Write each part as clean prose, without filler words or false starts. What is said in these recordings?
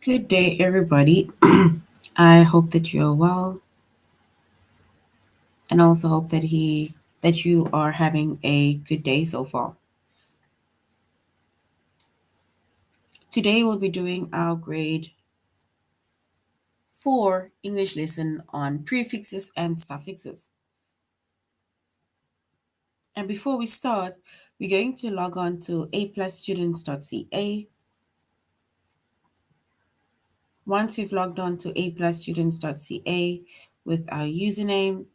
Good day, everybody. I hope that you're well, and also hope that you are having a good day so far. Today we'll be doing our grade 4 English lesson on prefixes and suffixes. And before we start, we're going to log on to aplusstudents.ca. Once we've logged on to aplusstudents.ca with our username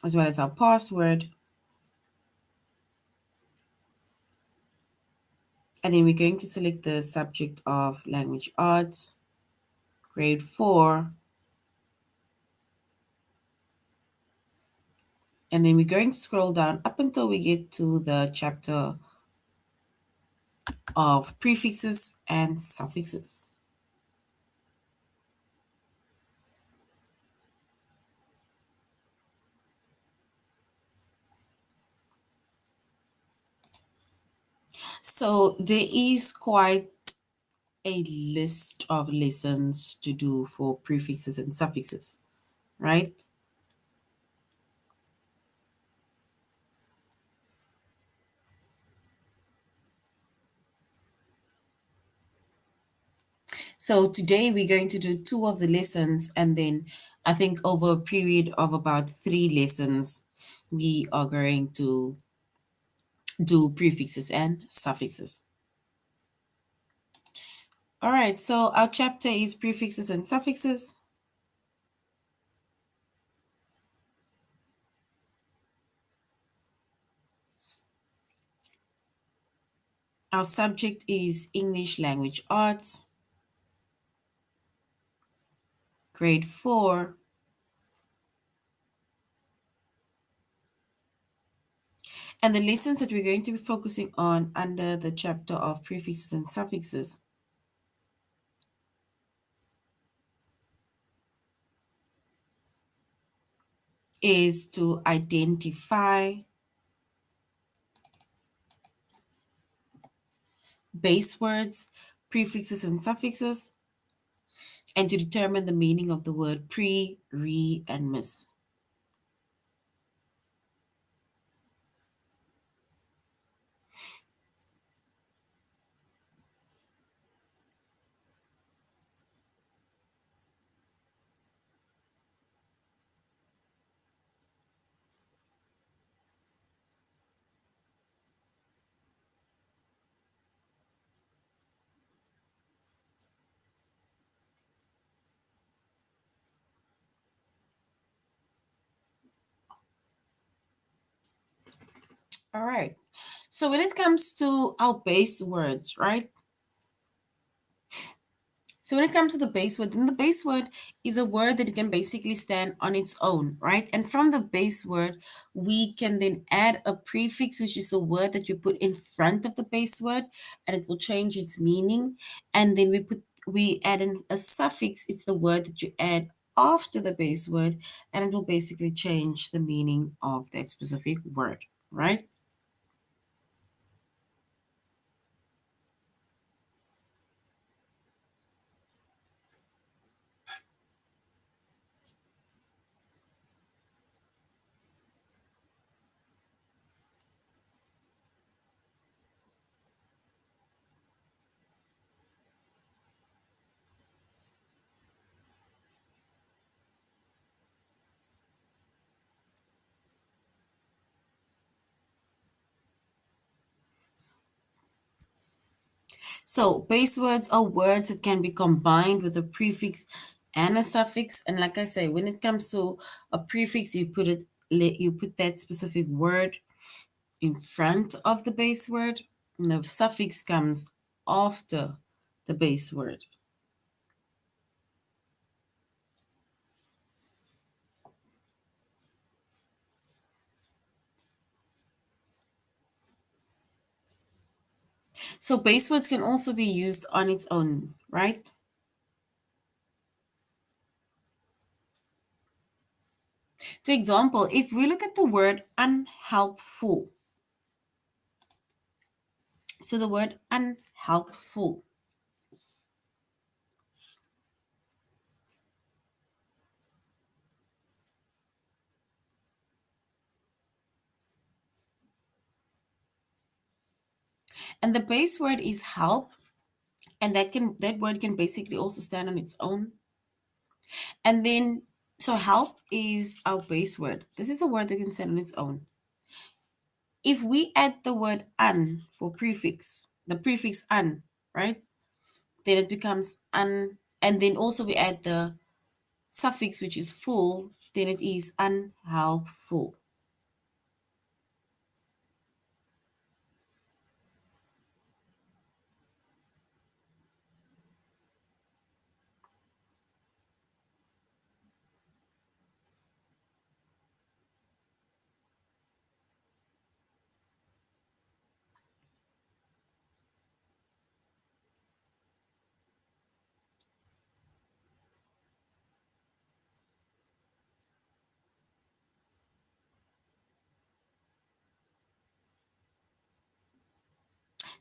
as well as our password, and then we're going to select the subject of language arts, grade 4, and then we're going to scroll down up until we get to the chapter of prefixes and suffixes. So there is quite a list of lessons to do for prefixes and suffixes, right? So today we're going to do 2 of the lessons, and then I think over a period of about 3 lessons, we are going to do prefixes and suffixes. All right, so our chapter is prefixes and suffixes. Our subject is English Language Arts, grade 4. And the lessons that we're going to be focusing on under the chapter of prefixes and suffixes is to identify base words, prefixes and suffixes, and to determine the meaning of the word pre, re, and miss. All right. So when it comes to our base words, right? So when it comes to the base word, then the base word is a word that can basically stand on its own, right? And from the base word, we can then add a prefix, which is a word that you put in front of the base word, and it will change its meaning. And then we add in a suffix. It's the word that you add after the base word, and it will basically change the meaning of that specific word, right? So base words are words that can be combined with a prefix and a suffix. And like I say, when it comes to a prefix, you put that specific word in front of the base word, and the suffix comes after the base word. So base words can also be used on its own, right? For example, if we look at the word unhelpful, So the word unhelpful. And the base word is help, and that word can basically also stand on its own. And then so help is our base word. This is a word that can stand on its own. If we add the word un for prefix, the prefix un, right? Then it becomes un, and then also we add the suffix which is full, then it is unhelpful.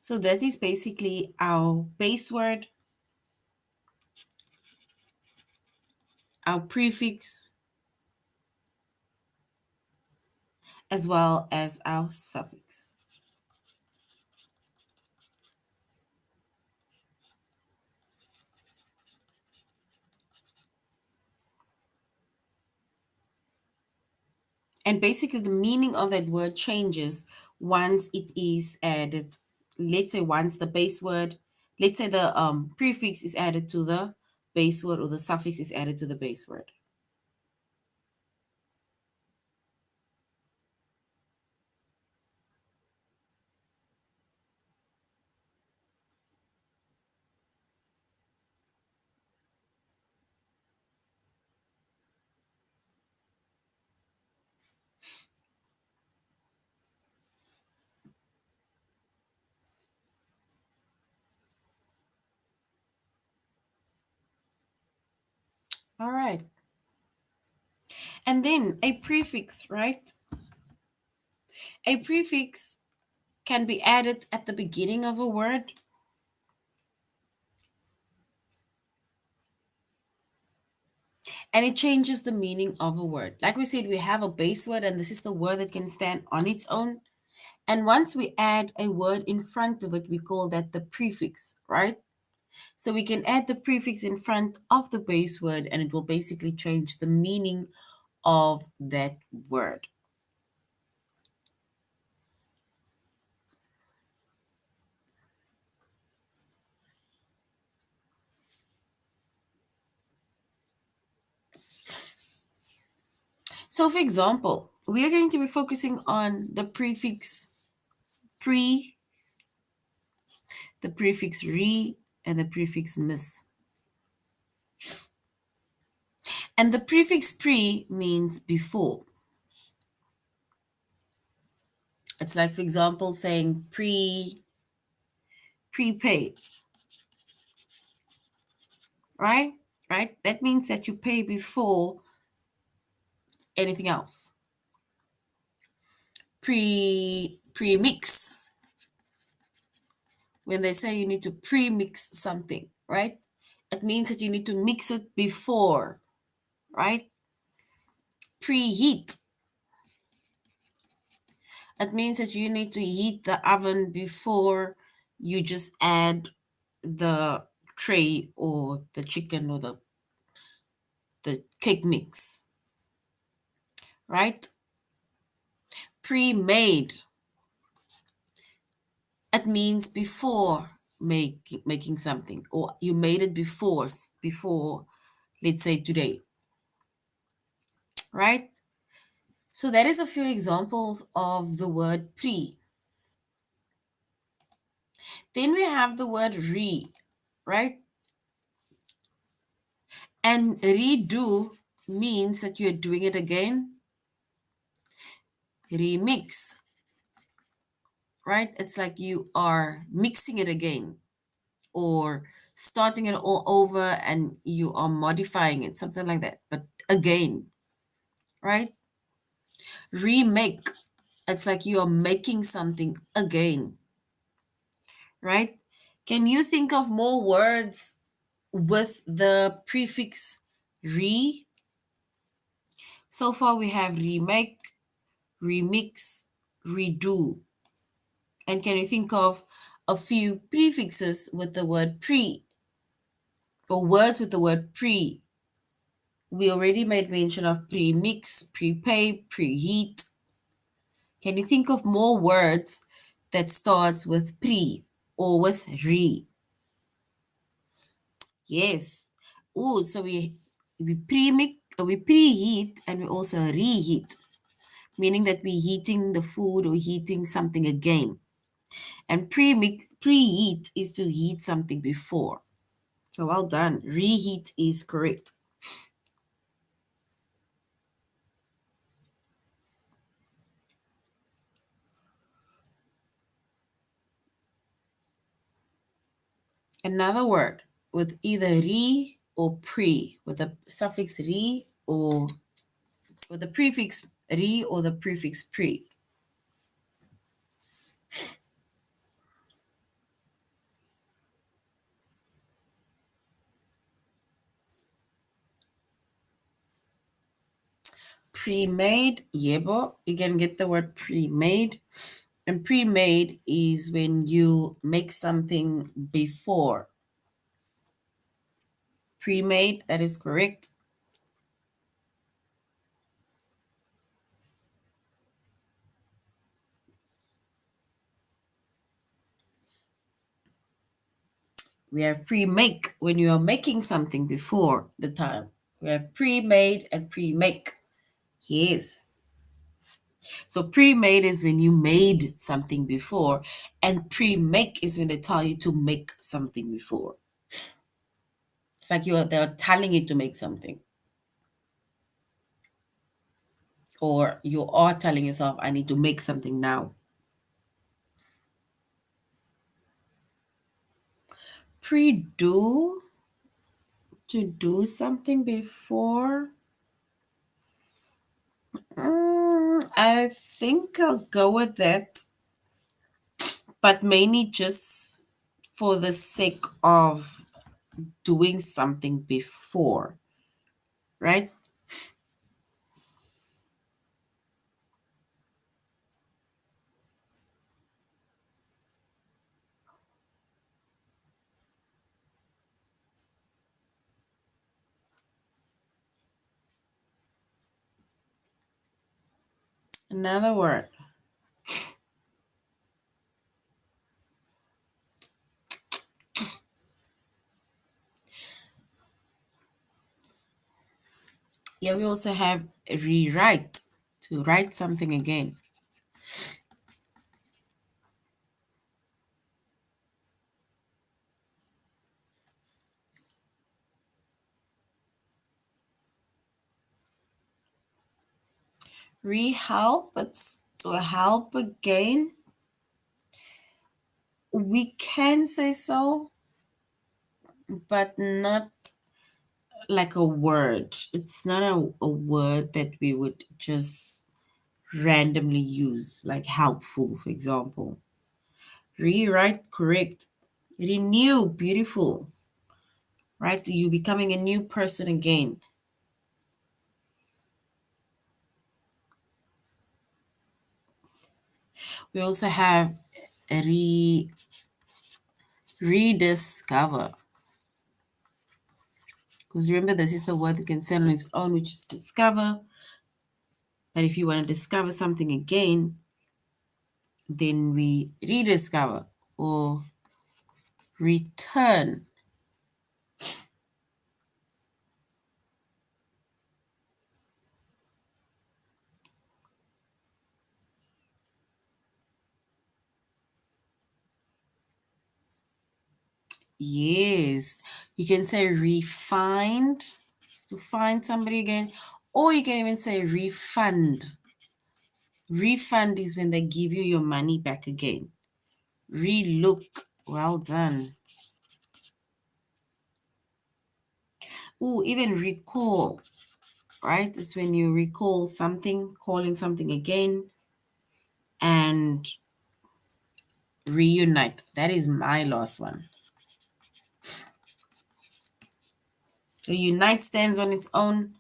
So that is basically our base word, our prefix, as well as our suffix. And basically, the meaning of that word changes once it is added. Let's say once the base word, let's say the prefix is added to the base word, or the suffix is added to the base word. All right. And then a prefix, right? A prefix can be added at the beginning of a word, and it changes the meaning of a word. Like we said, we have a base word, and this is the word that can stand on its own. And once we add a word in front of it, we call that the prefix, right? So we can add the prefix in front of the base word, and it will basically change the meaning of that word. So, for example, we are going to be focusing on the prefix pre, the prefix re, and the prefix mis. And the prefix pre means before. It's like, for example, saying prepaid, right? Right? That means that you pay before anything else. Premix, when they say you need to pre-mix something, right? It means that you need to mix it before, right? Preheat, it means that you need to heat the oven before you just add the tray or the chicken or the cake mix, right? Pre-made, it means before making something, or you made it before, let's say today, right? So that is a few examples of the word pre. Then we have the word re, right? And redo means that you're doing it again. Remix, right? It's like you are mixing it again, or starting it all over and you are modifying it, something like that, but again, right? Remake, it's like you are making something again. right? Can you think of more words with the prefix re? So far we have remake, remix, redo. And can you think of a few prefixes with the word pre, or words with the word pre? We already made mention of pre-mix, prepay, preheat. Can you think of more words that starts with pre or with re? Yes. Oh, so we pre-mix, we preheat, and we also reheat, meaning that we're heating the food or heating something again. And preheat is to heat something before. So well done. Reheat is correct. Another word with either re or pre, with the suffix re or with the prefix re or the prefix pre. Pre-made, yebo, you can get the word pre-made. And pre-made is when you make something before. Pre-made, that is correct. We have pre-make when you are making something before the time. We have pre-made and pre-make. Yes. So pre-made is when you made something before, and pre-make is when they tell you to make something before. It's like they're telling you to make something, or you are telling yourself, I need to make something now. Pre-do, to do something before. I think I'll go with that, but mainly just for the sake of doing something before, right? Another word. Yeah, we also have rewrite, to write something again. Rehelp, it's to help again. We can say so, but not like a word. It's not a word that we would just randomly use, like helpful, for example. Rewrite, correct. Renew, beautiful, right? You becoming a new person again. We also have rediscover. Because remember, this is the word that can stand on its own, which is discover. But if you want to discover something again, then we rediscover or return. Yes, you can say refind, to find somebody again, or you can even say refund. Refund is when they give you your money back again. Relook, well done. Ooh, even recall, right? It's when you recall something, calling something again. And Reunite. That is my last one. So unite stands on its own.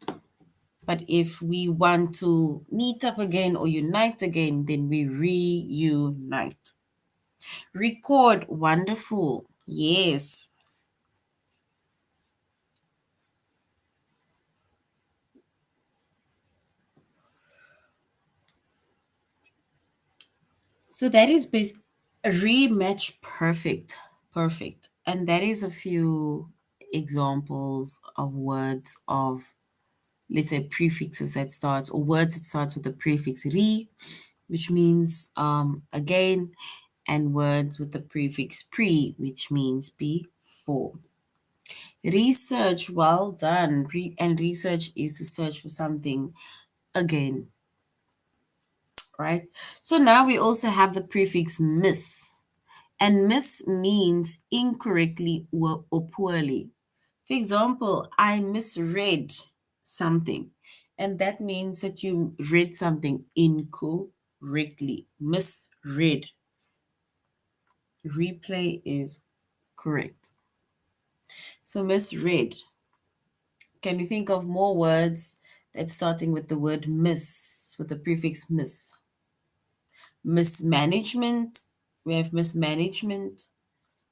But if we want to meet up again or unite again, then we reunite. Record. Wonderful. Yes. So that is rematch perfect. Perfect. And that is a few examples of words of, let's say, prefixes that starts, or words that starts with the prefix re, which means again, and words with the prefix pre, which means before. Research, well done. And research is to search for something again, right? So now we also have the prefix miss. And miss means incorrectly or poorly. For example, I misread something. And that means that you read something incorrectly. Misread. Replay is correct. So misread. Can you think of more words that's starting with the word miss, with the prefix miss? Mismanagement. We have mismanagement.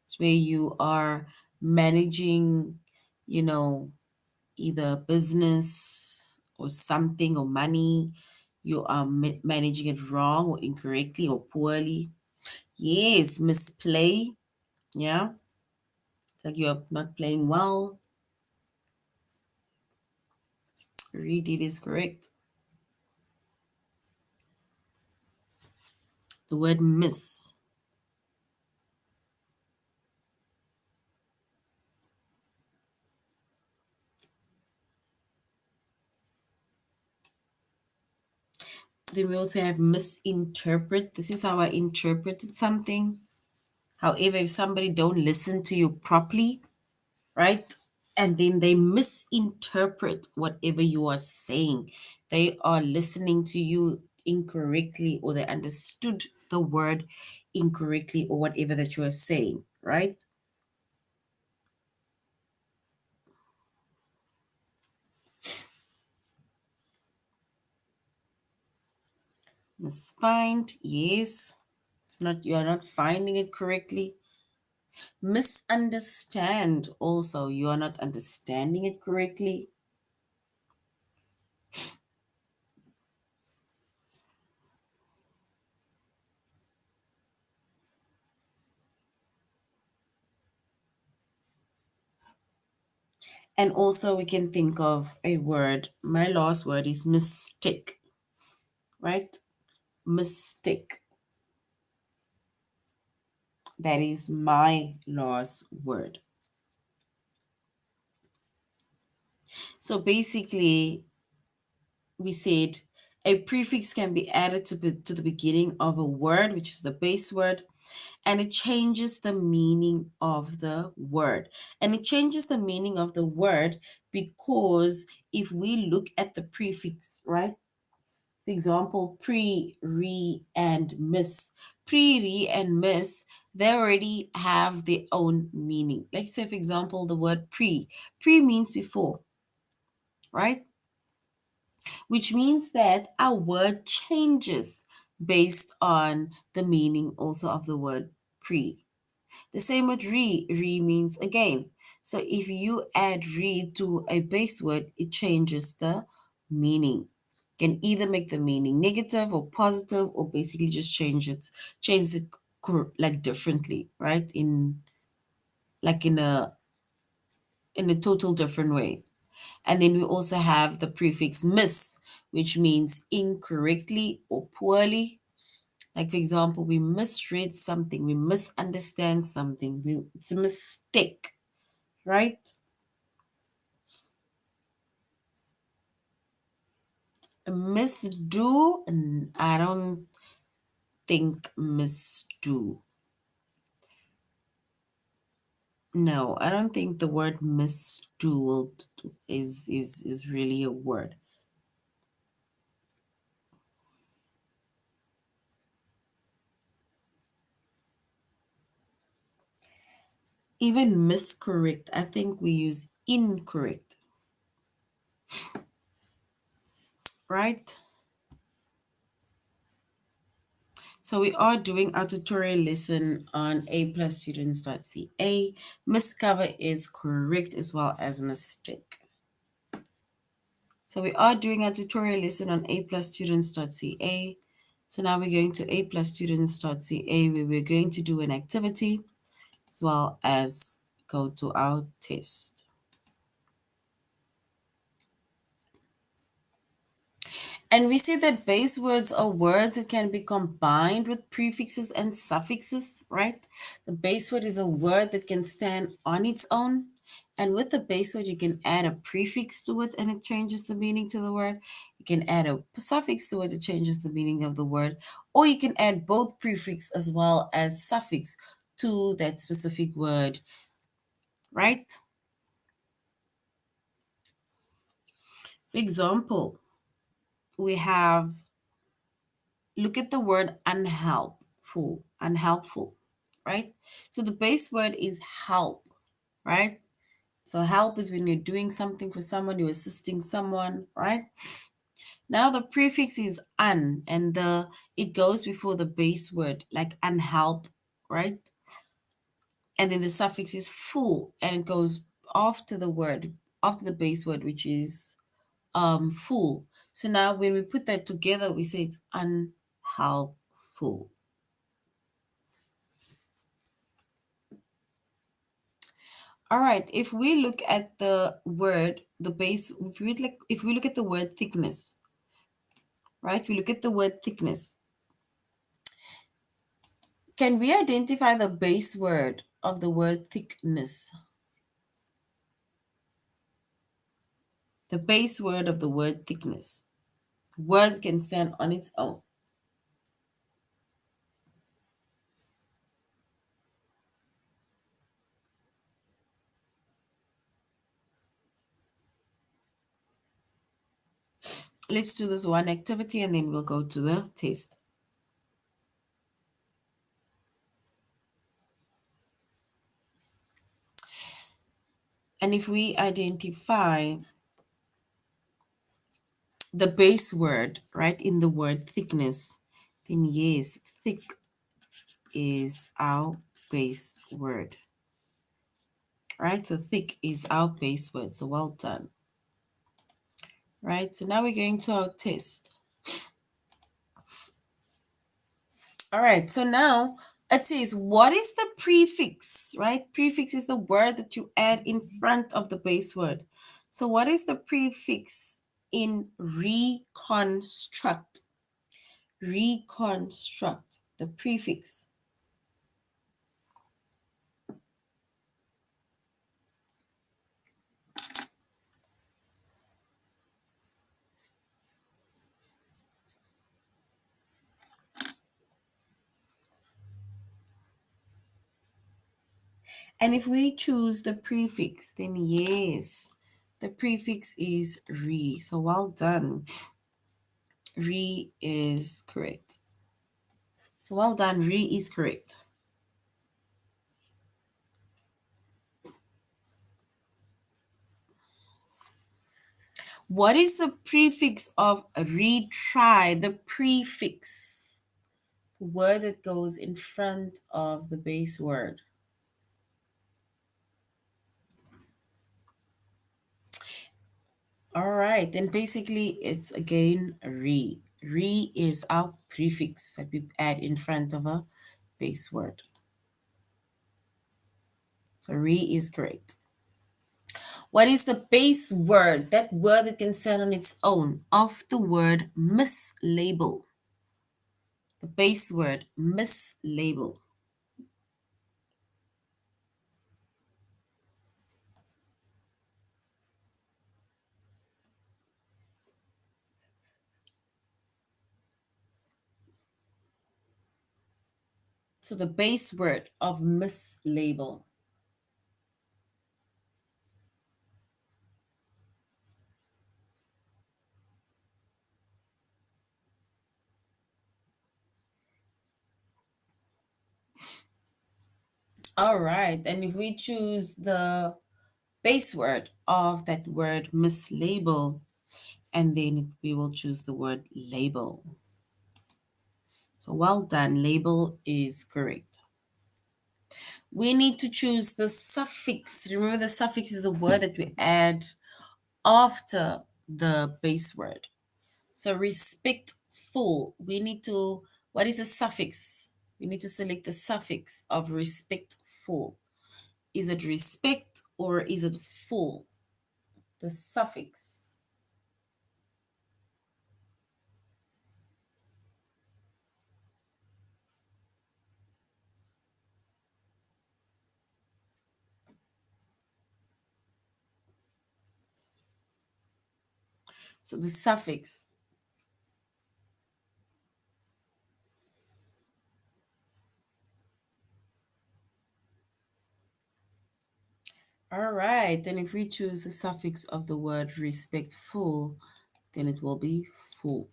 It's where you are managing, you know, either business or something or money. You are managing it wrong or incorrectly or poorly. Yes, misplay. Yeah. It's like you're not playing well. Read it is correct. The word miss. Then we also have misinterpret. This is how I interpreted something. However, if somebody don't listen to you properly, right? And then they misinterpret whatever you are saying. They are listening to you incorrectly, or they understood the word incorrectly, or whatever that you are saying, right? Misfind, yes. It's not, you are not finding it correctly. Misunderstand, also, you are not understanding it correctly. And also, we can think of a word. My last word is mistake, right? Mistake. That is my last word. So basically, we said a prefix can be added to the beginning of a word, which is the base word, and it changes the meaning of the word. And it changes the meaning of the word because if we look at the prefix, right? For example, pre, re, and miss. Pre, re, and miss, they already have their own meaning. Let's say, for example, the word pre. Pre means before, right? Which means that our word changes based on the meaning also of the word pre. The same with re. Re means again. So if you add re to a base word, it changes the meaning. Can either make the meaning negative or positive, or basically just change it like differently, right? In like in a total different way. And then we also have the prefix miss, which means incorrectly or poorly. Like, for example, we misread something, we misunderstand something, it's a mistake, right? Misdo, I don't think misdo. No, I don't think the word misdo is really a word. even miscorrect, I think we use incorrect, right? So we are doing our tutorial lesson on aplusstudents.ca. Miscover is correct as well as mistake. So we are doing our tutorial lesson on aplusstudents.ca. So now we're going to aplusstudents.ca where we're going to do an activity as well as go to our test. And we see that base words are words that can be combined with prefixes and suffixes, right? The base word is a word that can stand on its own. And with the base word, you can add a prefix to it and it changes the meaning to the word. You can add a suffix to it, it changes the meaning of the word. Or you can add both prefix as well as suffix to that specific word, right? For example, we have look at the word unhelpful, right? So the base word is help, right? So help is when you're doing something for someone, you're assisting someone, right? Now the prefix is un, and the it goes before the base word, like unhelp, right? And then the suffix is full, and it goes after the word, after the base word, which is full. So now when we put that together, we say it's unhelpful. All right, if we look at the word, the base, if we look at the word thickness, right? We look at the word thickness. Can we identify the base word of the word thickness? The base word of the word thickness. Word can stand on its own. Let's do this one activity and then we'll go to the test. And if we identify the base word, right, in the word thickness, then yes, thick is our base word. Right, so thick is our base word, so well done. Right, so now we're going to our test. All right, so now it says, what is the prefix, right? Prefix is the word that you add in front of the base word. So what is the prefix in reconstruct? Reconstruct, the prefix. And if we choose the prefix, then yes, the prefix is re. So well done. Re is correct. So well done. Re is correct. What is the prefix of retry? The prefix. The word that goes in front of the base word. All right, then basically it's again re. Re is our prefix that we add in front of a base word. So re is correct. What is the base word? That word that can stand on its own of the word mislabel. The base word mislabel. So the base word of mislabel. All right. And if we choose the base word of that word mislabel, and then we will choose the word label. So well done. Label is correct. We need to choose the suffix. Remember, the suffix is a word that we add after the base word. So respectful, we need to, what is the suffix? We need to select the suffix of respectful. Is it respect or is it full? The suffix. So the suffix. All right, then if we choose the suffix of the word respectful, then it will be full,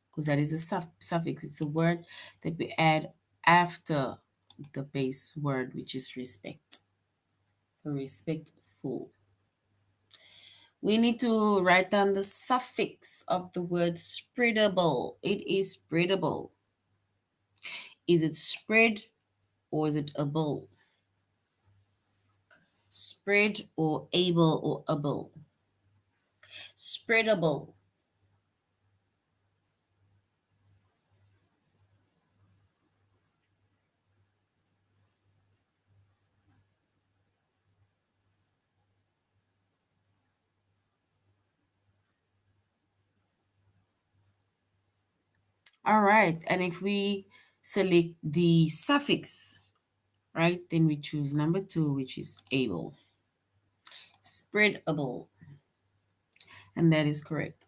because that is a suffix. It's a word that we add after the base word, which is respect. So respectful. We need to write down the suffix of the word spreadable. It is spreadable. Is it spread or is it able? Spread or able or able? Spreadable. All right. And if we select the suffix, right, then we choose number 2, which is able. Spreadable. And that is correct.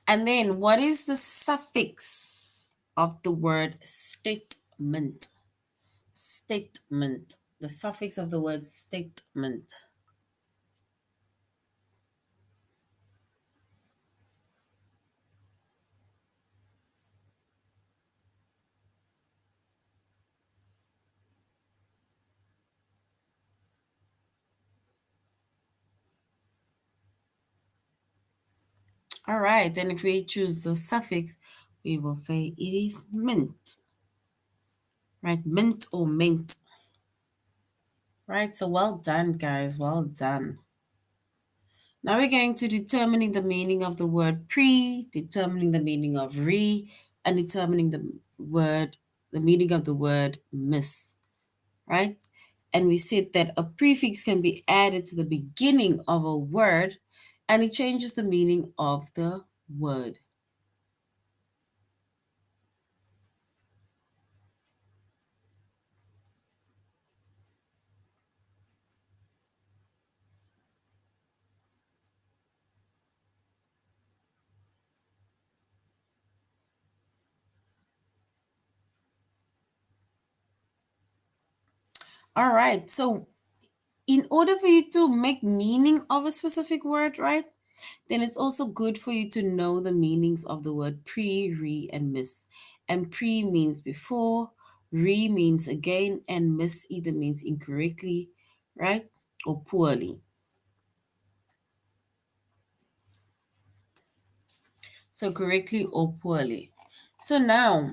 And then what is the suffix of the word statement? Statement. The suffix of the word statement. All right, then if we choose the suffix, we will say it is mint, right? Mint or mint, right? So well done, guys, well done. Now we're going to determining the meaning of the word pre, determining the meaning of re, and determining the meaning of the word miss, right? And we said that a prefix can be added to the beginning of a word and it changes the meaning of the word. All right. So in order for you to make meaning of a specific word, right? Then it's also good for you to know the meanings of the word pre, re, and miss. And pre means before, re means again, and miss either means incorrectly, right? Or poorly. So correctly or poorly. So now,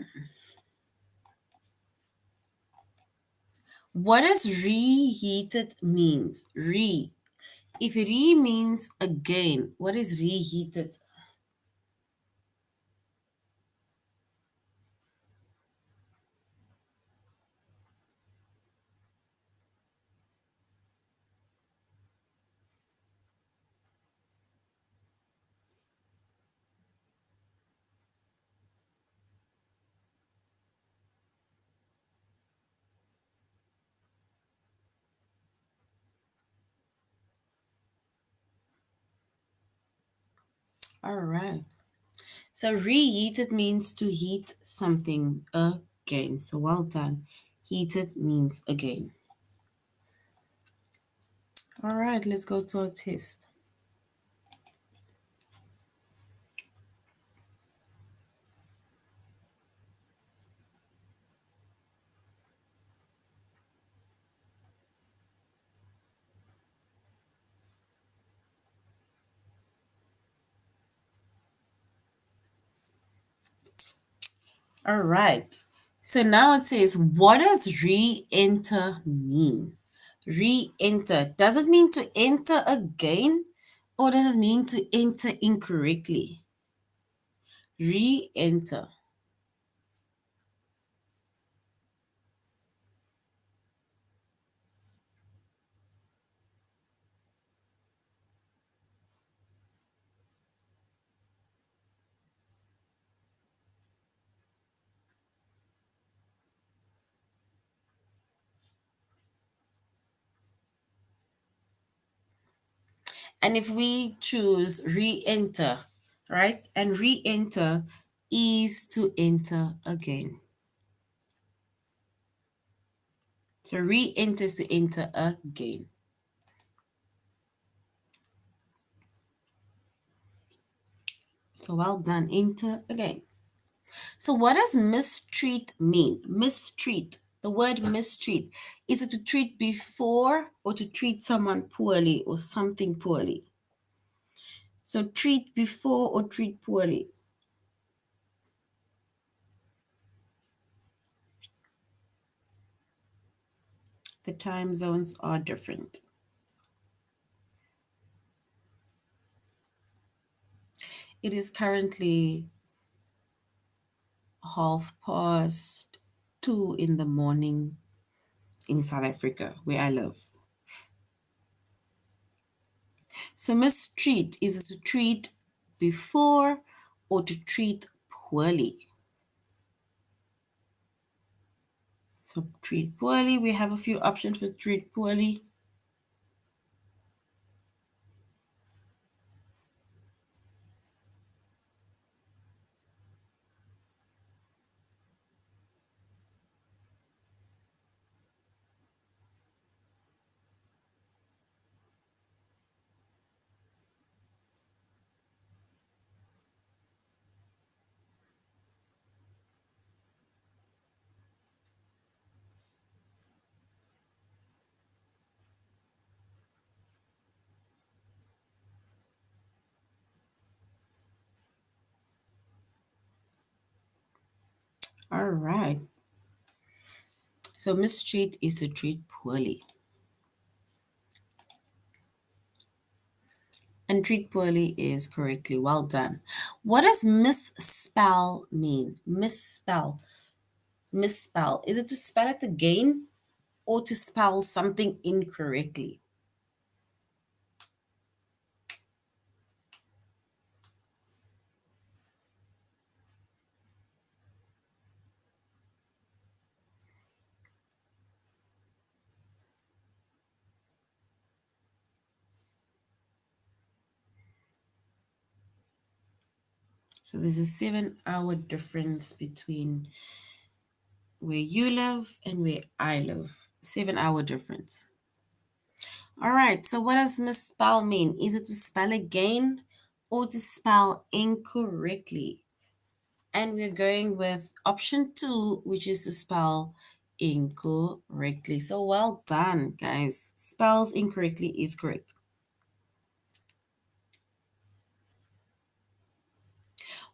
what does reheated means? Re. If re means again, what is reheated? All right. So reheated means to heat something again. So well done. Heated means again. All right, let's go to our test. All right. So now it says, what does re-enter mean? Re-enter. Does it mean to enter again or does it mean to enter incorrectly? Re-enter. And if we choose re-enter, right? And re-enter is to enter again. So re-enter is to enter again. So well done, enter again. So what does mistreat mean? Mistreat. The word mistreat. Is it to treat before or to treat someone poorly or something poorly? So treat before or treat poorly. The time zones are different. It is currently 2:30 in the morning in South Africa, where I live. So mistreat is to treat before or to treat poorly. So treat poorly, we have a few options for treat poorly. All right. So mistreat is to treat poorly. And treat poorly is correctly. Well done. What does misspell mean? Misspell. Misspell. Is it to spell it again or to spell something incorrectly? So there's a 7-hour difference between where you live and where I live. 7-hour difference. All right. So what does misspell mean? Is it to spell again or to spell incorrectly? And we're going with option 2, which is to spell incorrectly. So well done, guys. Spells incorrectly is correct.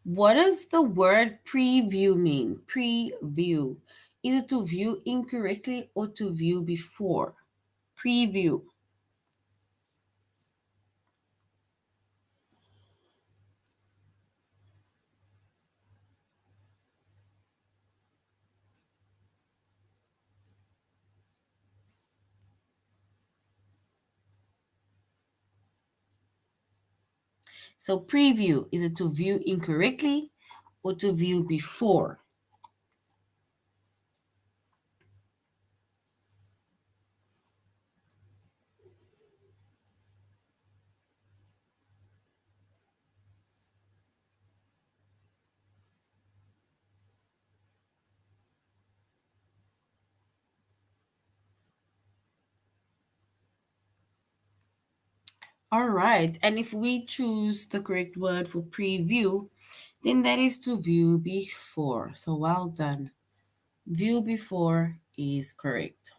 What does the word preview mean? Preview. Is it to view incorrectly or to view before? Preview. So preview, is it to view incorrectly or to view before? All right. And if we choose the correct word for preview, then that is to view before. So well done. View before is correct.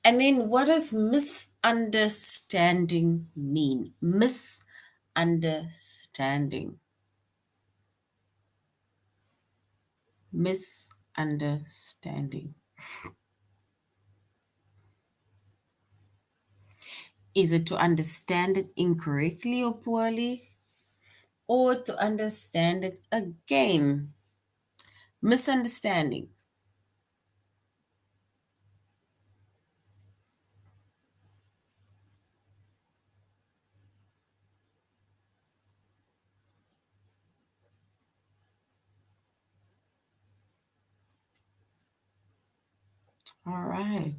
And then what does misunderstanding mean? Misunderstanding. Misunderstanding. Is it to understand it incorrectly or poorly, or to understand it again? Misunderstanding. All right.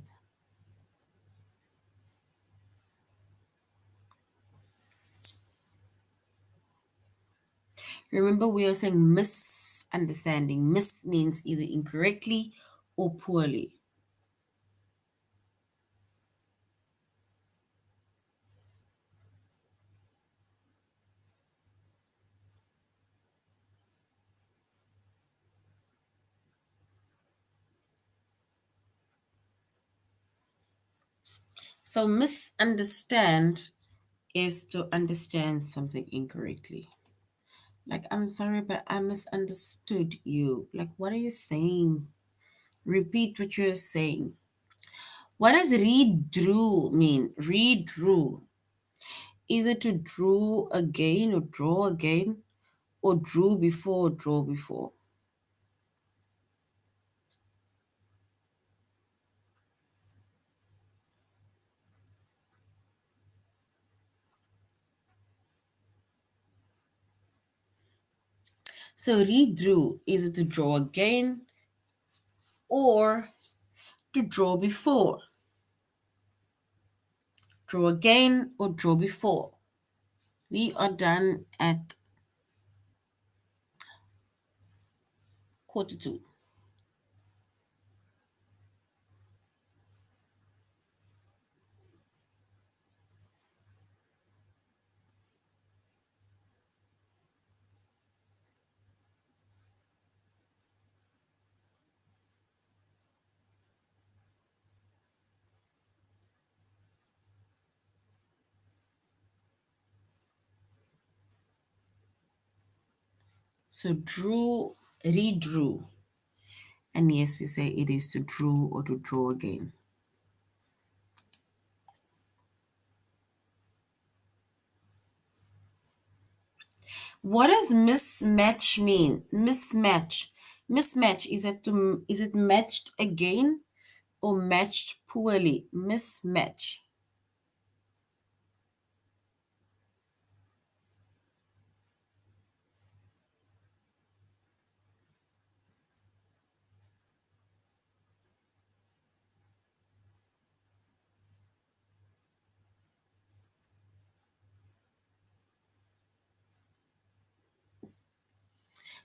Remember, we are saying misunderstanding. Mis means either incorrectly or poorly. So, misunderstand is to understand something incorrectly. Like, I'm sorry, but I misunderstood you. Like, what are you saying? Repeat what you're saying. What does read drew mean? Read drew. Is it to drew again or draw again? Or drew before or draw before? So read drew. Is it to draw again or to draw before? Draw again or draw before? We are done at 1:45. So drew, redrew. And yes, we say it is to drew or to draw again. What does mismatch mean? Mismatch. Mismatch is it matched again or matched poorly? Mismatch.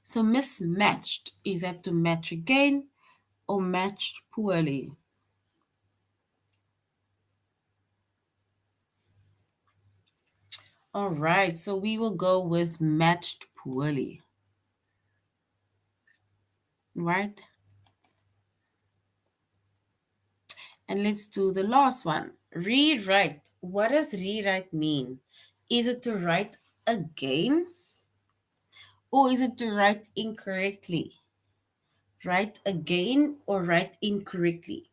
So mismatched is that to match again or matched poorly? All right, so we will go with matched poorly, right? And let's do the last one. Rewrite. What does rewrite mean? Is it to write again or is it to write incorrectly? Write again or write incorrectly?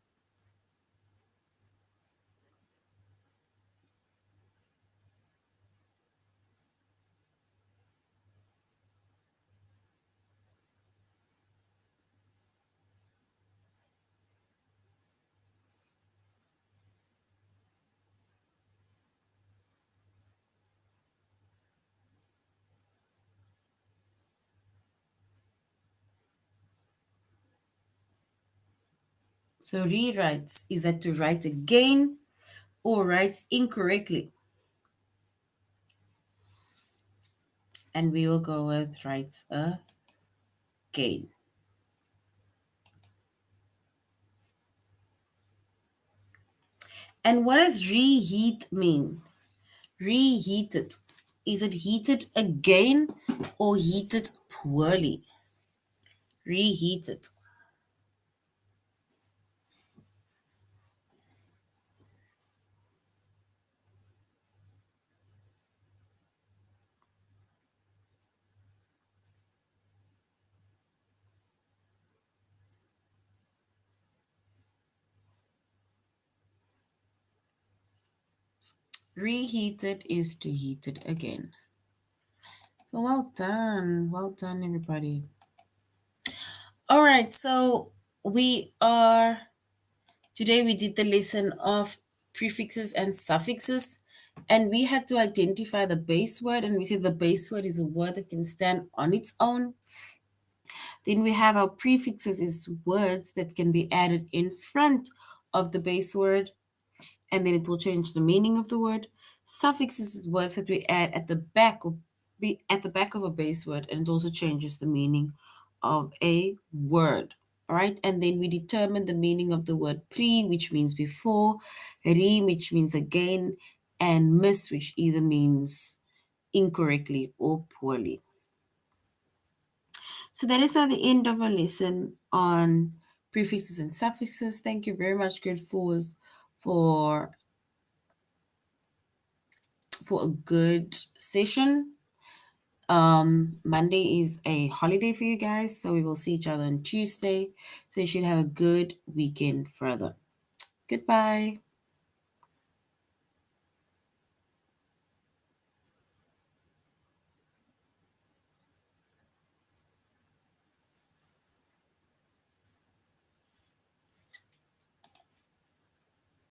So rewrites is that to write again or write incorrectly? And we will go with writes again. And what does reheat mean? Reheated. Is it heated again or heated poorly? Reheated. Reheated is to heat it again. So well done. Well done, everybody. All right. So we are, today we did the lesson of prefixes and suffixes. And we had to identify the base word. And we said the base word is a word that can stand on its own. Then we have our prefixes is words that can be added in front of the base word, and then it will change the meaning of the word. Suffixes is words that we add at the back of a base word, and it also changes the meaning of a word. All right, and then we determine the meaning of the word pre, which means before, re, which means again, and mis, which either means incorrectly or poorly. So that is now the end of our lesson on prefixes and suffixes. Thank you very much, grade fours, for a good session. Monday is a holiday for you guys, so we will see each other on Tuesday. So you should have a good weekend further. Goodbye.